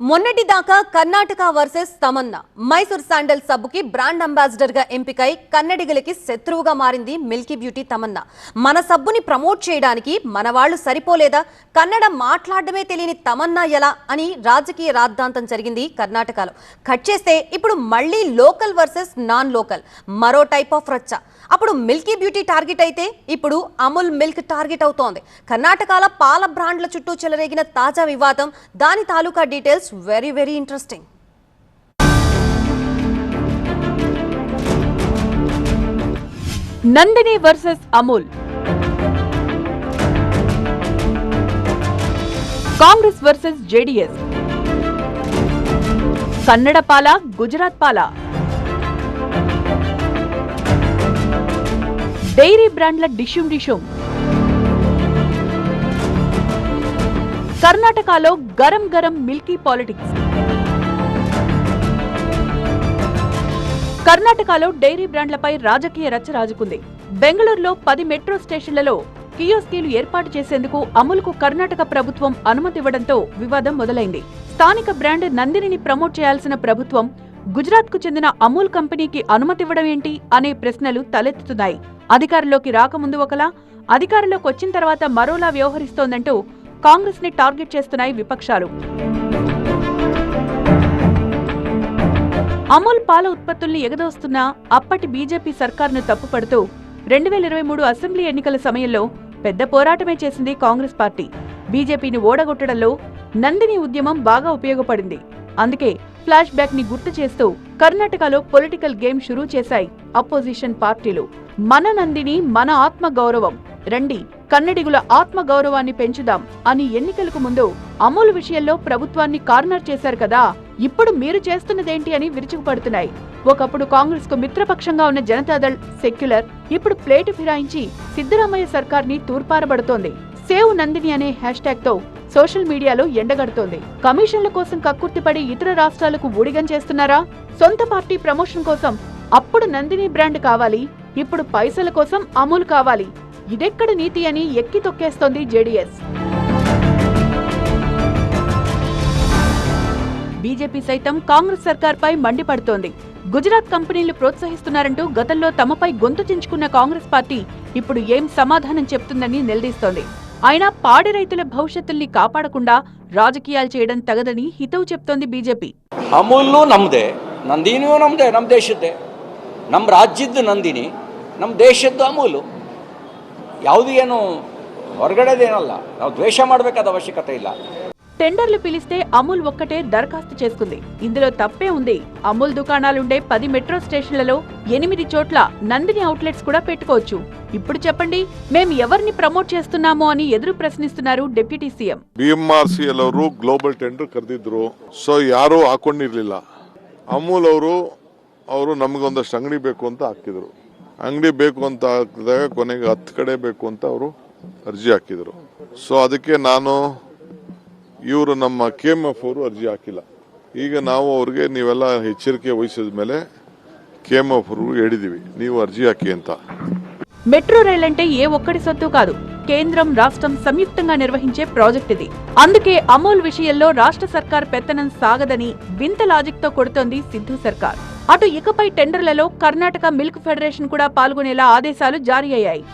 మొన్నటిదాకా Karnataka versus Tamannaah Mysore sandal సబ్బుకి brand ambassador గా ఎంపికై కన్నడిగలకి శత్రువుగా మారింది మిల్కీ బ్యూటీ తమన్నా. మన సబ్బుని ప్రమోట్ చేయడానికి మన వాళ్ళు సరిపోలేదా, కన్నడ మాట్లాడడమే తెలియని తమన్నా ఎలా అని రాజకీయ రాద్ధాంతం జరిగింది కర్ణాటకలో. కట్ చేస్తే ఇప్పుడు మళ్ళీ లోకల్ వర్సెస్ నాన్ లోకల్ మరో టైప్ ఆఫ్ రచ్చ. అప్పుడు మిల్కీ బ్యూటీ టార్గెట్ అయితే ఇప్పుడు అమూల్ మిల్క్ టార్గెట్ అవుతోంది. కర్ణాటకలో పాల బ్రాండ్ల చుట్టూ చెలరేగిన తాజా వివాదం, దాని తాలూకా details very interesting. Nandini versus Amul, Congress versus JDS, Kannada పాల గుజరాత్ పాల, డైరీ బ్రాండ్ల డిషుమ్. కర్ణాటకలో గరం మిల్కీ పాలిటిక్స్. కర్ణాటకలో డైరీ బ్రాండ్లపై రాజకీయ రచ్చ రాజుకుంది. బెంగళూరులో 10 మెట్రో స్టేషన్లలో కియోస్కీలు ఏర్పాటు చేసేందుకు అమూల్కు కర్ణాటక ప్రభుత్వం అనుమతి ఇవ్వడంతో వివాదం మొదలైంది. స్థానిక బ్రాండ్ నందినిని ప్రమోట్ చేయాల్సిన ప్రభుత్వం గుజరాత్కు చెందిన అమూల్ కంపెనీకి అనుమతి ఇవ్వడం ఏంటి అనే ప్రశ్నలు తలెత్తుతున్నాయి. అధికారంలోకి రాకముందు ఒకలా, అధికారంలోకి వచ్చిన తర్వాత మరోలా వ్యవహరిస్తోందంటూ కాంగ్రెస్ ని టార్గెట్ చేస్తున్నాయి విపక్షాలు. అమూల్ పాల ఉత్పత్తుల్ని ఎగదోస్తున్న అప్పటి బీజేపీ సర్కార్ను తప్పుపడుతూ 2023 అసెంబ్లీ ఎన్నికల సమయంలో పెద్ద పోరాటమే చేసింది కాంగ్రెస్ పార్టీ. బీజేపీని ఓడగొట్టడంలో నందిని ఉద్యమం బాగా ఉపయోగపడింది. అందుకే ఫ్లాష్ బ్యాక్ ని గుర్తు చేస్తూ కర్ణాటకలో పొలిటికల్ గేమ్ షురూ చేశాయి అపోజిషన్ పార్టీలు. మన నందిని మన ఆత్మ గౌరవం, రండి కన్నడిగుల ఆత్మ గౌరవాన్ని పెంచుదాం అని ఎన్నికలకు ముందు అమూల్ విషయంలో ప్రభుత్వాన్ని కార్నర్ చేశారు కదా, ఇప్పుడు మీరు చేస్తున్నదేంటి అని విరుచుకుపడుతున్నాయి. ఒకప్పుడు కాంగ్రెస్ కు మిత్రపక్షంగా ఉన్న జనతాదళ్ సెక్యులర్ ఇప్పుడు ప్లేటు ఫిరాయించి సిద్ధరామయ్య సర్కార్ ని తూర్పారబడుతోంది. సేవ్ నందిని అనే హ్యాష్ ట్యాగ్ తో సోషల్ మీడియాలో ఎండగడుతోంది. కమిషన్ల కోసం కక్కుర్తిపడి ఇతర రాష్ట్రాలకు ఊడిగం చేస్తున్నారా? సొంత పార్టీ ప్రమోషన్ కోసం అప్పుడు నందిని బ్రాండ్ కావాలి, ఇప్పుడు పైసల కోసం అమూల్ కావాలి. ఇదెక్కడ నీతి అని ఎక్కి తొక్కేస్తోంది జేడీఎస్. బీజేపీ సైతం కాంగ్రెస్ సర్కార్పై మండిపడుతోంది. గుజరాత్ కంపెనీలు ప్రోత్సహిస్తున్నారంటూ గతంలో తమపై గొంతు చించుకున్న కాంగ్రెస్ పార్టీ ఇప్పుడు ఏం సమాధానం చెప్తుందని నిలదీస్తోంది. అయినా పాడి రైతుల భవిష్యత్తుల్ని కాపాడకుండా రాజకీయాలు చేయడం తగదని హితవు చెప్తోంది బీజేపీ. ಅಮೂಲ್ನು ನಮ್ಮದೇ, ನಂದಿನಿಯೂ ನಮ್ಮದೇ, ನಮ್ಮ ದೇಶದ್ದೇ, ನಮ್ಮ ರಾಜ್ಯದ್ದು ನಂದಿನಿ, ನಮ್ಮ ದೇಶದ್ದು ಅಮೂಲು. ಯಾವುದು ಏನು ಹೊರಗಡೆದೇನಲ್ಲ, ನಾವು ದ್ವೇಷ ಮಾಡಬೇಕಾದ ಅವಶ್ಯಕತೆ ಇಲ್ಲ. టెండర్లు పిలిస్తే అమూల్ ఒక్కటే దరఖాస్తు చేసుకుంది. ఇందులో తప్పే ఉంది. అమూల్ దుకాణాలుండే 10 మెట్రో స్టేషన్లలో 8 చోట్ల నందిని అవుట్లెట్స్ కూడా పెట్టుకోవచ్చు. ఇప్పుడు చెప్పండి, మేము ఎవరిని ప్రమోట్ చేస్తున్నామో అని ఎదురు ప్రశ్నిస్తున్నారు డిప్యూటీ సీఎం. BMRCL ಅವರು ಗ್ಲೋಬಲ್ ಟೆಂಡರ್ ಕರೆದಿದ್ರು, ಸೊ ಯಾರು ಹಾಕೊಂಡಿರ್ಲಿಲ್ಲ. ಅಮೂಲ್ ಅವರು ನಮಗೊಂದಷ್ಟು ಅಂಗಡಿ ಬೇಕು ಅಂತ ಹಾಕಿದ್ರು. ಅಂಗಡಿ ಬೇಕು ಅಂತ ಹಾಕಿದಾಗ ಕೊನೆಗೆ 10 ಕಡೆ ಬೇಕು ಅಂತ ಅವರು ಅರ್ಜಿ ಹಾಕಿದ್ರು. ಸೊ ಅದಕ್ಕೆ ನಾನು ಇವರು ನಮ್ಮ KMF ಅವರು ಅರ್ಜಿ ಹಾಕಿಲ್ಲ. ಈಗ ನಾವು ಅವ್ರಿಗೆ ನೀವೆಲ್ಲ ಎಚ್ಚರಿಕೆ ವಹಿಸಿದ ಮೇಲೆ KMF ಅವರು ಹೇಳಿದೀವಿ, ನೀವು ಅರ್ಜಿ ಹಾಕಿ ಅಂತ. మెట్రో రైల్ అంటే ఏ ఒక్కడి సొత్తు కాదు, కేంద్రం రాష్ట్రం సంయుక్తంగా నిర్వహించే ప్రాజెక్ట్ ఇది. అందుకే అమూల్ విషయంలో రాష్ట్ర సర్కార్ పెత్తనం సాగదని వింత లాజిక్ తో కొడుతోంది సిద్ధు సర్కార్. అటు ఇకపై టెండర్లలో కర్ణాటక మిల్క్ ఫెడరేషన్ కూడా పాల్గొనేలా ఆదేశాలు జారీ అయ్యాయి.